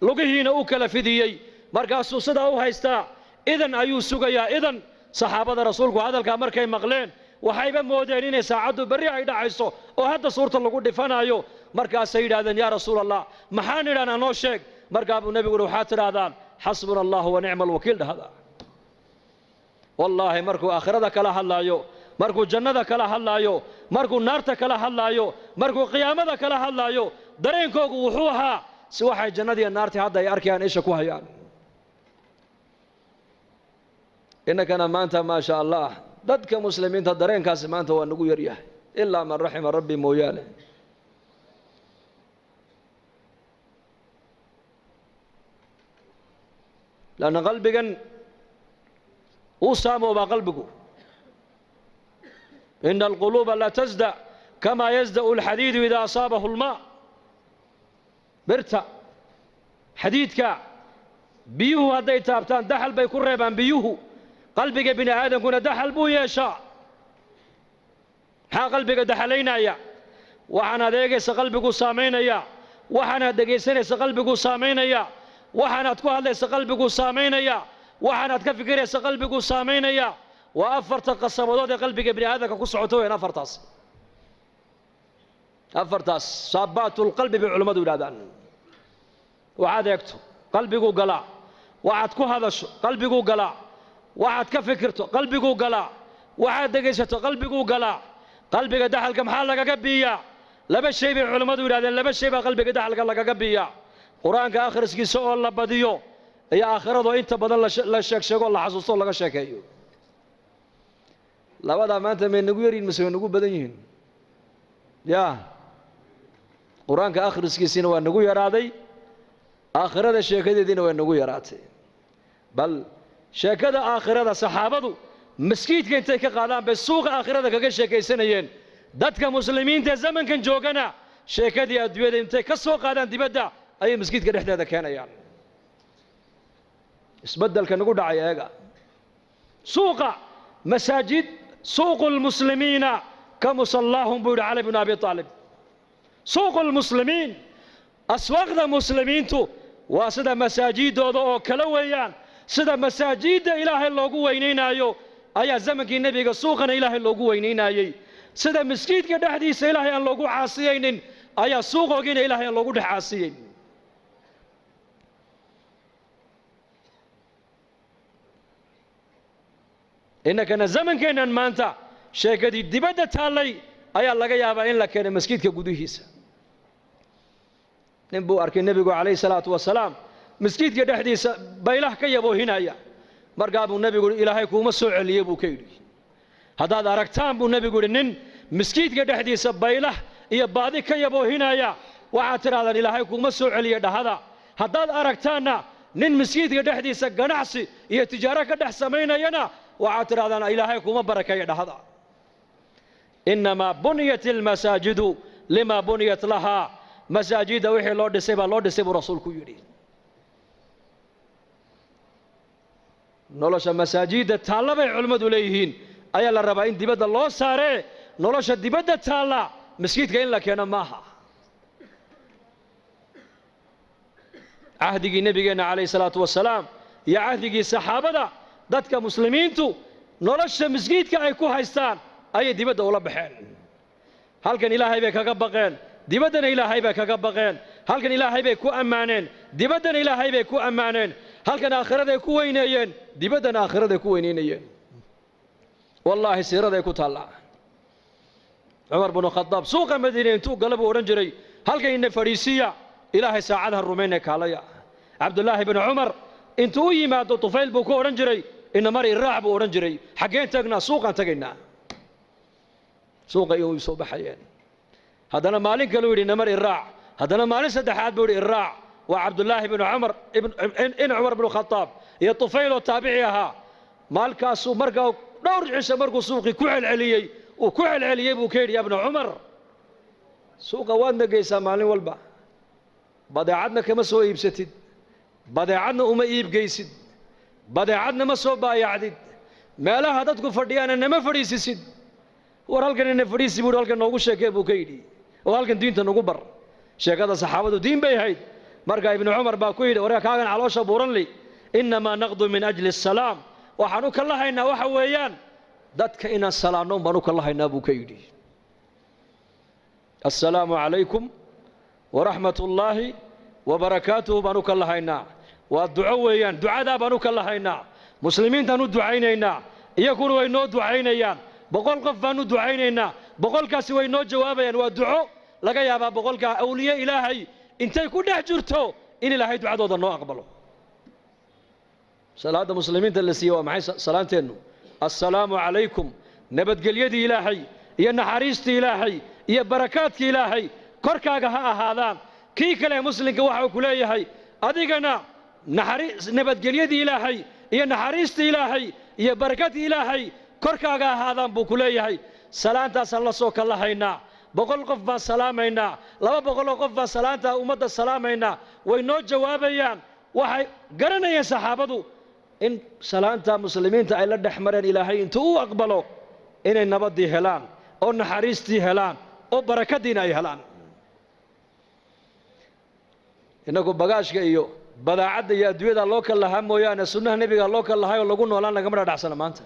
lugihiina u kala fidiyey markaasuu sidaa u haystaa idan ayuu sugayaa idan saxaabada rasuulku hadalkaa markay maqleen waxayba moodeen inay saacaddu berri ay dhacayso oo hadda suurta lagu dhifanayo markaasay yidhahdeen yaa rasuul allah maxaan idhahnaa noo sheeg markaa buu nebigu yidhi waxaad tidhaahdaan xasbuna allahu wa nicma alwakiil dhahda wallaahi markuu aakhirada kala hadlaayo markuu jannada kala hadlaayo markuu naarta kala hadlaayo markuu qiyaamada kala hadlaayo dareenkoogu wuxuu ahaa si waxay jannadiiyo naartii hadda ay arkayaan isha ku hayaan innakana maanta maa sha allah dadka muslimiinta dareenkaasi maanta waa nagu yaryahay ilaa man raxima rabbi mooyaane lanna qalbigan uu saamoobaa qalbigu إن القلوب لا تزدأ كما يزدأ الحديد إذا أصابه الماء برتا حديدك بيوه هدي تابتان دحل بيكون ريبان بيوه قلبك بن آدم كنا دحل بو يشاء ها قلبك دحلينا يا وحنا ديجيس قلبك سامينا يا وحنا ديجيسنس قلبك سامينا يا وحنا تكون هذا قلبك سامينا يا وحنا تكفكر قلبك سامينا يا وأفرت قصبات قلبك ابن هذا كسعتوين أفرتاس صابات القلب بعلماء ولادان وعاد يكتب قلبك قلع وعاد هذا قلبك قلع وعاد كفكرته قلبك قلع وعاد دقيسته قلبك قلع قلبك دحل كم حالك قبيا لبس شيء بعلماء ولادان لبس شيء قلبك دحل لك قبيا قرآن آخر سكي سؤال الله بديو يا آخرته أنت بدل لا شك شك الله حسوس الله شكايو labadaa maanta may nagu yariin mise way nagu badan yihiin yaa qur-aanka akhriskiisiina waa nagu yaraaday aakhirada sheekadeediina waa nagu yaraatay bal sheekada aakhirada saxaabadu maskiidka intay ka qaadaan bay suuqa aakhirada kaga sheekaysanayeen dadka muslimiinta zamankan joogana sheekadii adduunyada intay ka soo qaadaan dibadda ayay maskiidka dhexdeeda keenayaan isbeddelka nagu dhacay eega suuqa masaajid سوق المسلمين كمصلاهم بود علي بن أبي طالب سوق المسلمين أسواق المسلمين تو واسدا مساجد او كلويان سدا مساجد إلهي لوغو وينينايو أيا زمنك النبي سوقنا إلهي لوغو وينينايي سدا مسجد كدحديس إلهي أن لوغو عاصيين أيا سوقنا إلهي أن لوغو دحاسيين إنك زمن كنا مانتا شيكدي دبادة تالي أيا لغا يابا إن لكنا مسجد كقدوهيس نبو أركي النبي عليه الصلاة والسلام مسجد كدحديس بيله كيبو هنا يا مرقابو النبي يقول إلهي كوما سوء اللي يبو كيدي هذا أركتان بو النبي يقول إن مسجد كدحديس بيله يبادي كيبو هنا يا وعاتر هذا إلهي كوما سوء اللي يده هذا أركتانا نن مسجد كدحديس قناعسي هي تجارة كدح سمينا ينا وعاتر هذا إلهي كوما بركة يده إنما بنيت المساجد لما بنيت لها مساجد وحي لو دسيبا لو دسيب رسولك يري نولش مساجد تالا بي علماء ليهين أي الله ربا إن دبدا الله ساري نولش دبدا تالا مسجد كاين لك أنا ماها عهدي نبينا عليه الصلاة والسلام يا عهدي صحابة dadka muslimiintu nolosha masjidka ay ku haystaan ay dibadda ula baxeen halkan ilaahay bay kaga baqeen dibaddana ilaahay bay kaga baqeen halkan ilaahay bay ku ammaaneen dibaddana ilaahay bay ku ammaaneen halkan aakhirada ay ku weyneeyeen dibaddana aakhirada ay ku weyneeyeen wallahi siirada ay ku taala Umar ibn Khattab suuqa Madiina intuu galab oran jiray halkan inna fariisiya ilaahay saacadaha rumeynay kaalaya Abdullah ibn Umar intuu yimaado Tufayl buu ku oran jiray إن مري الرعب ورنجري حقين تجنا سوقا تجنا سوق يوم يصوب حيان هذا أنا مالك قالوا لي إن مري الرع هذا أنا مالك سدحات بوري الرع وعبد الله بن عمر ابن عمر بن الخطاب يا طفيل وتابعيها مالك سوق مرقا دور عيسى مرقو سوقي كوعل عليي وكوعل عليي بوكير يا ابن عمر سوق وادنا قيسا مالين والبا بدعتنا كما سوى يبستد بدعتنا وما يب قيسد badeecadna ma soo baayacdid meelaha dadku fadhiyaan nama fadhiisisid war halkan inna fadhiisi buu halkan noogu sheekay buu ka yidhi oo halkan diinta nagu bar sheekada saxaabadu diin bay ahayd marka ibn Umar baa ku yidhi waraa kaagan caloosha buuran li inma naqdu min ajli as-salaam waxaanu ka lahaynaa waxa weeyaan dadka inaan salaano baanu ka lahaynaa buu ka yidhi assalaamu calaykum wa rahmatullaahi wa barakaatuhu baanu ka lahaynaa والدعاء ويان دعاء بانو كله هينا مسلمين تانو دعينينا يكونوا وينو دعينيان بقول قفانو دعينينا بقول كاسي وينو جوابيان والدعاء لقى يا بقول كا أولياء إلهي أنت يكون نحجرتو إن إلهي دعاء ضد النوع أقبله صلاة المسلمين تلسي ومعي صلاة تنو السلام عليكم نبت قل يدي إلهي يا نحريستي إلهي يا بركاتك إلهي كركاك هذا كي كلا مسلم كواحد كليه هي أديقنا نبت قليدي إلهي يا نحريست إلهي يا بركات إلهي كركاغا هذا بوكليه سلامتا صلى سوك الله هينا بقول قفا سلامينا لما بقول قفا سلامتا أمد السلامينا وينو جوابيان وحي قرنا يا صحابتو إن سلامتا مسلمين تأيلا دحمرين إلهي انتو أقبلوا إن النبت دي هلان أو نحريستي هلان أو بركات دينا هلان إنكو بغاش كأيو بداعد يا دويدا لوك الله مويانا سنة نبي لوك الله هاي ولقون ولا نجمر دعسنا ما أنت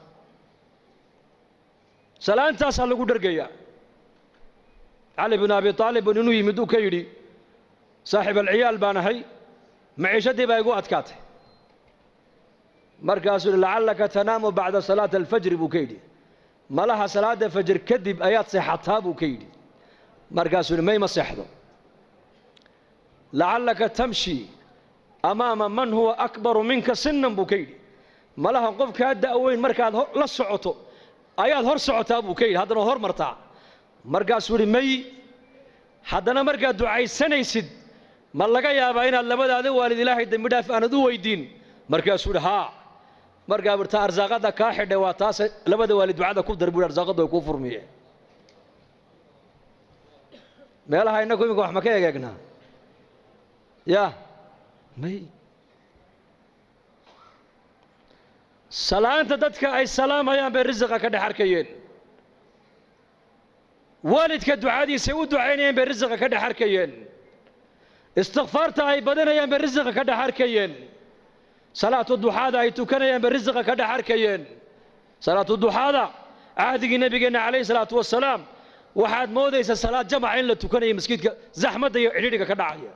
سلام تاسع لقول درجيا علي بن أبي طالب إنه يمدو كيري صاحب العيال بانا هي معيشتي بيقو أتكاته مركز لعلك تنام بعد صلاة الفجر بوكيدي ما لها صلاة الفجر كذب آيات صحتها بوكيدي مركز ما يمسحه لعلك تمشي أمام من هو أكبر منك سنا بوكيدي ما لها قفك هذا أوين مركز لا سعته آيات هر سعتها بوكيدي هذا هر مرتع مركز مي حدنا مركز دعاء سنة يسد ما لقى يا باين الله بدأ ذو والد الله يدم بدافع أنا ذو ويدين مركز ها مركز برتا أرزاقه كاحد واتاس لبدا والد دعاء كوف دربور أرزاقه وكوفر مية ما لها إنكم يقول أحمد كيا جنا يا مي سلام تدتك أي سلام أيام بالرزق كده حركيين والدك الدعاء دي سووا دعائين بالرزق كده حركيين استغفرت أي بدن أيام بالرزق كده حركيين صلاة الضحى أي تكن أيام بالرزق كده حركيين صلاة الضحى عهد النبي عليه الصلاة والسلام واحد موديس الصلاة جماعين لتكن أي مسجد زحمة يعيدك كده عيا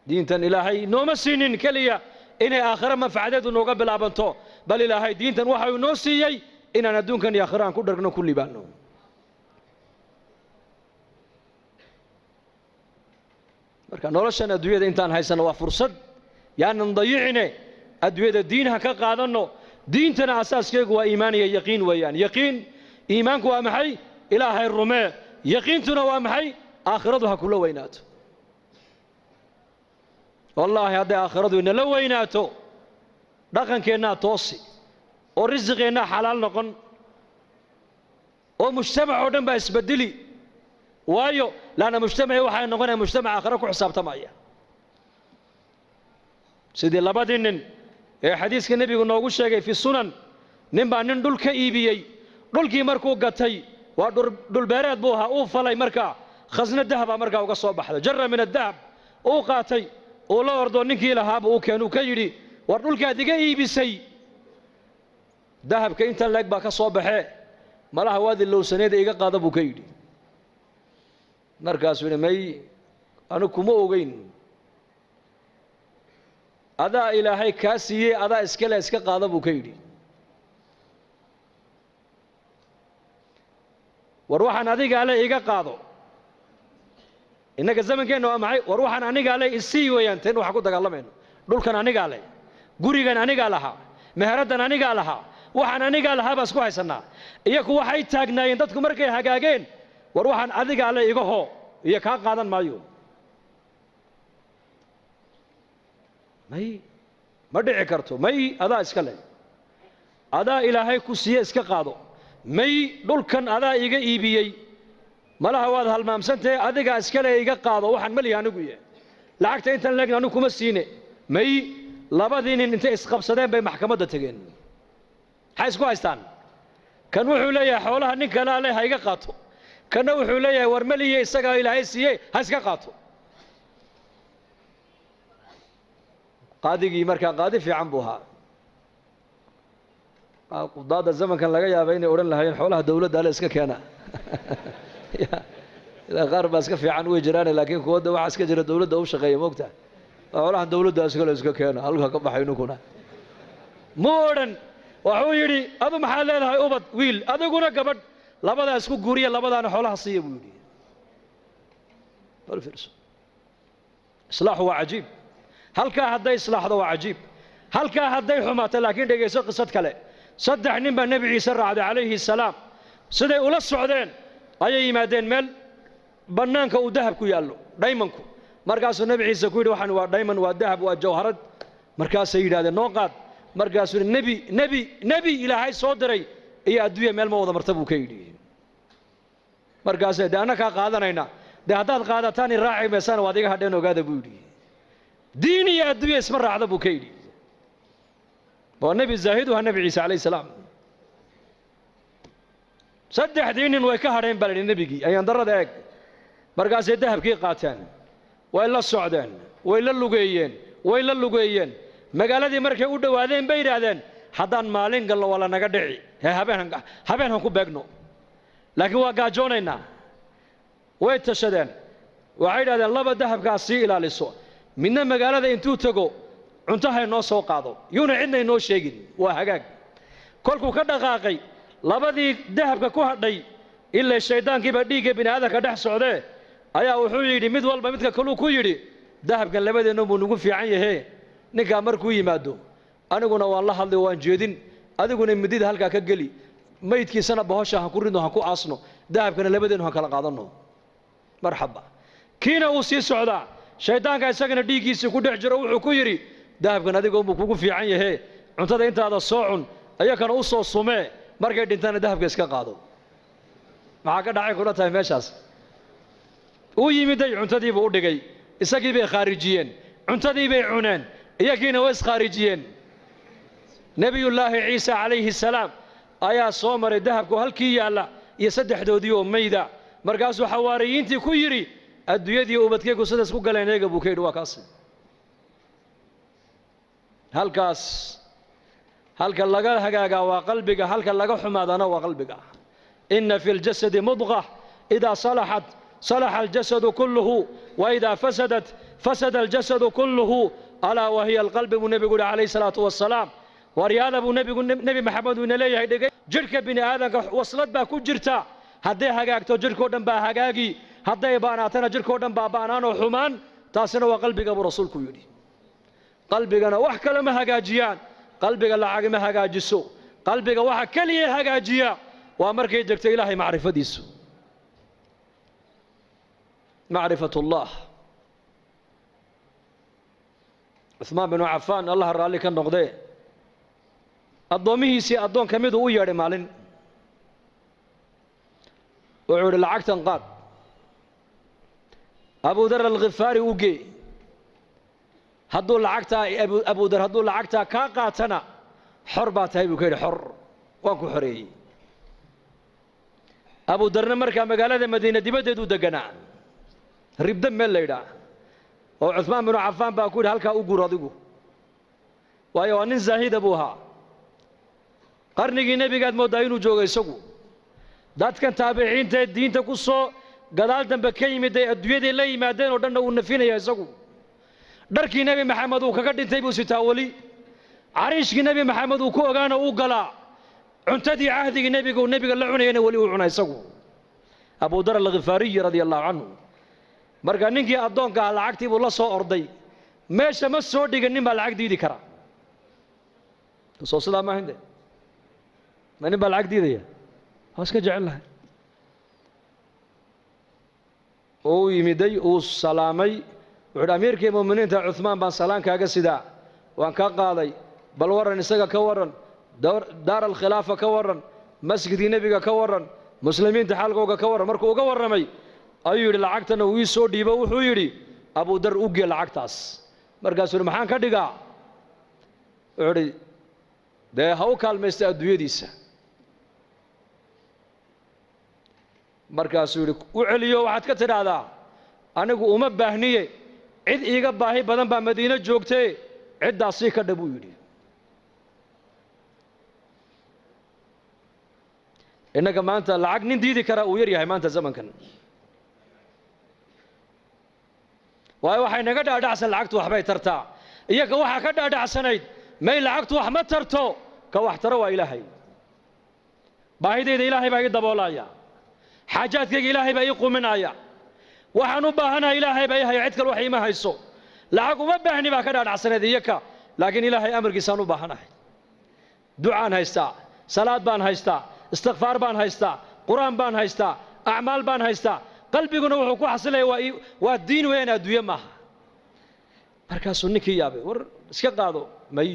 دينتن إلهي نوم سنين كليا إن آخر ما فعدته نقبل أبنته بل إلهي دينتن وحي نوسيي إن ندون كان يآخران كدرنا كل بانو مركا نورشنا أدوية إنتان هاي سنة وفرصد يعني نضيعنا أدوية الدين هكا قادنو دينتنا أساس كيك وإيماني يقين ويان يقين إيمانك وامحي إلهي الرماء يقينتنا وامحي آخرتها كل وينات والله هذا آخرته إن لو ويناته رقم كنا توصي oo risqigeena xalaal noqon oo mujtamac oo dhan baa isbedeli waayo laana mujtamaci waxay noqonayaan mujtamac aakhira ku xisaabtamaya sidii labadii nin ee xadiiska nabigu noogu sheegay fi sunan nin baa nin dhul ka iibiyey dhulkii markuu gatay waa dhul beereed buu ahaa uu falay markaa khasna dahaba markaa uga soo baxday jarra min adahab uu qaatay uu la ordo ninkii lahaaba uu keenuu ka yidhi war dhulkaad iga iibisay dahabka intan leeg baa ka soo baxee malaha waad ilowsaneeda iga qaada buu ka yidhi markaasuu yidhi may anigu kuma ogeyn adaa ilaahay kaa siiyey adaa iskale iska qaada buu ka yidhi war waxaan adigaa le iga qaado innaga zamankeenna waa maxay war waxaan anigaa le isii weeyaan teen waxaan ku dagaalamayno dhulkan anigaa le gurigan anigaa lahaa meheraddan anigaa lahaa waxaan anigaa lahaa baa isku haysannaa iyaku waxay taagnaayeen dadku markay hagaageen war waxaan adigaa le iga hoo iyo kaa qaadan maayo may ma dhici karto may adaa iska leh adaa ilaahay ku siiye iska qaado may dhulkan adaa iga iibiyey malaha waad halmaamsantahe adigaa iska le iga qaado waxaan malihi anigu yahay lacagta intan leegna anigu kuma siine may labadii nin intay isqabsadeen bay maxkamadda tegeen maxay isku haystaan kan wuxuu leeyahay xoolaha nin kalaa leh ha iga qaato kanna wuxuu leeyahay war maliye isagaa ilaahay siiyey ha iska qaato qaadigii markaa qaadi fiican buu ahaa qudaada zamankan laga yaabay inay odhan lahaayeen xoolaha dawladda ale iska keena qaar baa iska fiican way jiraan laakiin kuwa waxa iska jira dawladda u shaqeeya moogta xoolaha dawladda iskale iska keena halka ka baxay ninkuna ma odhan wuxuu yidhi adu maxaad leedahay ubad wiil adiguna gabadh labadaa isku guuriya labadaana xoolaha siiya buu yidhi bal fiirso islaaxu waa cajiib halkaa hadday islaaxdo waa cajiib halkaa hadday xumaato laakiin dhegayso qisad kale saddex nin baa nebi ciise raacday calayhi salaam siday ula socdeen ayay yimaadeen meel bannaanka uu dahab ku yaallo dhaymanku markaasuu nebi ciise ku yidhi waxaan waa dhayman waa dahab waa jawharad markaasay yidhahdeen noo qaad markaasuu nebi ilaahay soo diray iyo adduunya meel ma wada marta buu ka yidhi markaasay dee annakaa qaadanayna dee haddaad qaadataan in raaci maysaan waad iga hadheen ogaada buu yidhi diin iyo adduunya isma raacda buu ka yidhi waa nebi zaahid waa nebi ciise calayhi salaam saddexdii nin way ka hadheen baa la yidhi nebigii ayaan darrada eeg markaasay dahabkii qaateen way la socdeen way la lugeeyeen magaaladii markay u dhowaadeen bay yidhaahdeen haddaan maalin galno waa la naga dhici habeen han ku beegno laakiin waa gaajoonaynaa way tashadeen waxay yidhahdeen laba dahabkaas sii ilaaliso midna magaalada intuu tago cuntahay noo soo qaado yuuna cidna inoo sheegin waa hagaag kolkuu ka dhaqaaqay labadii dahabka ku hadhay ilaa shayddaankiiba dhiigga bini aadamka dhex socdee ayaa wuxuu yidhi mid walba midka kaluu ku yidhi dahabkan labadeenna buu nagu fiican yahee ninkaa markuu yimaado aniguna waan la hadlay waan jeedin adiguna midida halkaa ka geli maydkiisana bahosha han ku ridno han ku aasno dahabkana labadeennu han kala qaadanno marxaba kiina uu sii socdaa shayddaanka isagana dhiiggiisii ku dhex jiro wuxuu ku yidhi dahabkan adigoonbuu kugu fiican yahee cuntada intaada soo cun ayakana u soo sumee markay dhintana dahabka iska qaado maxaa ka dhacay kula tahay meeshaas uu yimiday cuntadiibuu u dhigay isagii bay khaarijiyeen cuntadii bay cuneen iyagiina way iskhaarijiyeen nebiyullaahi ciise calayhi salaam ayaa soo maray dahabku halkii yaalla iyo saddexdoodii oo mayda markaasuu xawaariyiintii ku yidhi adduunyadii ubadkaygu sidaas ku galeen eega buu ka yidhi waa kaas halkaas halka laga hagaagaa waa qalbiga halka laga xumaadana waa qalbiga inna fi ljasadi mudqa idaa salaxat salaxa aljasadu kulluhu wa idaa fasadat fasada aljasadu kulluhu alaa wahiya alqalbi buu nebigu yidhi calayhi salaatu wassalaam waryaada buu nebi maxamed uu ina leeyahay dhegay jidhka bini aadamka waslad baa ku jirta hadday hagaagto jidhkoo dhan baa hagaagi hadday baanaatana jidhkoo dhan baa baanaanoo xumaan taasina waa qalbiga buu rasuulku yidhi qalbigana wax kale ma hagaajiyaan qalbiga lacag ma hagaajiso qalbiga waxa kaliya hagaajiya waa markay degto ilaahay macrifadiisu macrifatullah Uthman bin Affan Allah raalli ka noqdee addoomihiisii addoon ka miduu u yeedhay maalin wuxuu yidhi lacagtan qaad abudar alkhifaari u gee hadduu lacagtaa abudar hadduu lacagtaa kaa qaatana xor baa tahay buu ka yidhi xor waan ku xoreeyey abudarna markaa magaalada madiina dibaddeedu deganaa ribda meel la yidhaah oo cuثmaan binu cafaan baa ku yidhi halkaa u gur adigu waayo waa nin zaahida buu ahaa qarnigii nebigaad mooddaa inuu joogo isagu dadkan taabiciinta ee diinta ku soo gadaal dambe ka yimid ay adduunyadii la yimaadeen oo dhanna uu nafinaya isagu dharkii nebi maxamed uu kaga dhintay buu sitaa weli cariishkii nebi maxamed uu ku ogaana uu galaa cuntadii cahdigii nebiga la cunayana weli uu cuna isagu abudar alkhifaariyi radia allahu canhu marka ninkii addoonka ah lacagtii buu la soo orday meesha ma soo dhigin nin baa lacag diidi kara soo sidaa maaha inte ma nin baa lacag diidaya waa iska jecel lahay uu yimiday uu salaamay wuxuu yidhi amiirkii mu'miniinta cuثmaan baan salaan kaaga sidaa waan kaa qaaday bal warran isaga ka warran daar alkhilaafa ka warran masjidkii nebiga ka warran muslimiinta xaalkooga ka warran markuu uga warramay ayuu yidhi lacagtana uu ii soo dhiibo wuxuu yidhi abudar u gee lacagtaas markaasuu yidhi maxaan ka dhigaa wuxuu yidhi dee ha u kaalmaysta adduunyadiisa markaasuu yidhi u celiyo waxaad ka tidhaahdaa anigu uma baahniye cid iiga baahi badan baa madiino joogtee ciddaasii ka dha buu yidhi innaga maanta lacag nin diidi karaa uu yar yahay maanta zamankan waayo waxay naga dhaadhacsan lacagtu waxbay tartaa iyaga waxaa ka dhaadhacsanayd may lacagtu wax ma tarto ka wax taro waa ilaahay baahidayda ilaahay baa ii daboolaya xaajaadkayga ilaahay baa ii quminaya waxaan u baahanahay ilaahay baa ii haya cid kale wax iima hayso lacag uma baahni baa ka dhaadhacsanayd iyaka laakiin ilaahay amarkiisaan u baahanahay ducaan haystaa salaad baan haystaa istikfaar baan haystaa qur'aan baan haystaa acmaal baan haystaa qalbiguna wuxuu ku xasilaya waa diin weeyaan adduunye maaha markaasuu ninkii yaabay war iska qaado may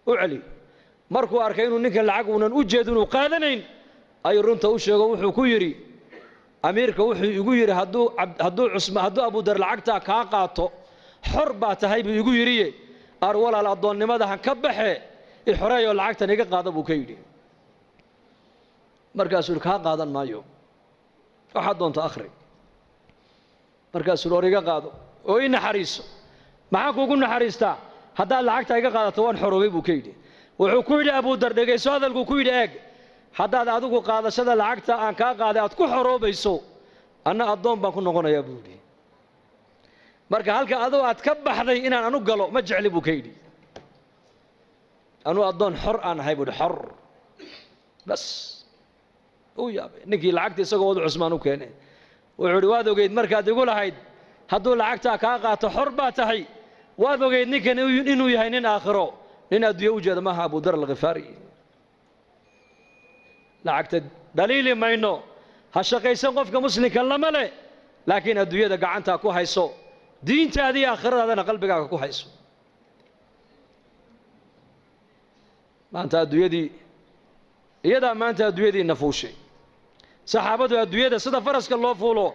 u celi markuu arkay inuu ninkan lacag uunan u jeedin uu qaadanayn ayuu runta u sheego wuxuu ku yidhi amiirka wuxuu igu yidhi hadduu abudar lacagtaa kaa qaato xor baa tahay buu igu yidhiye ar walaal addoonnimada han ka baxe i xoreeyoo lacagtan iga qaada buu ka yidhi markaasuu yidhi kaa qaadan maayo waxaad doonta akhri markaasuu yidhi or iga qaado oo ii naxariiso maxaan kuugu naxariistaa haddaad lacagta iga qaadato waan xoroobay buu ka yidhi wuxuu ku yidhi abudar dhegayso hadalkuu ku yidhi eeg haddaad adigu qaadashada lacagta aan kaa qaaday aad ku xoroobayso anna addoon baan ku noqonayaa buu yidhi marka halka adoo aad ka baxday inaan anu galo ma jecli buu ka yidhi anuu addoon xor aan ahay buu yidhi xor bas uu yaabay ninkii lacagta isagoo wadu cusmaan u keenay wuxuu yidhi waad ogeyd markaad igu lahayd hadduu lacagtaa kaa qaato xor baa tahay waad ogeyd ninkan inuu yahay nin aakhiro nin adduunye u jeeda maaha abudar alkhifaari lacagta dhaliili mayno ha shaqaysan qofka muslimka lama leh laakiin adduunyada gacantaa ku hayso diintaada iyo aakhiradaadana qalbigaaga ku hayso maanta adduunyadii iyadaa maanta adduunyadii nafuushay saxaabadu adduunyada sida faraska loo fuulo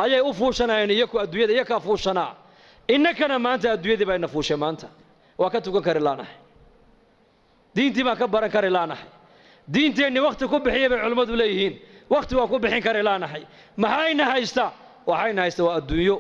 ayay u fuushanayeen iyaku adduunyada iyakaa fuushanaa innakana maanta adduunyadii bay nafuushay maanta waa ka tukan kari laanahay diintii baan ka baran kari laanahay diinteenni wakhti ku bixiya bay culimmadu leeyihiin wakhti waa ku bixin kari laanahay maxayna haysta waxayna haysta waa adduunyo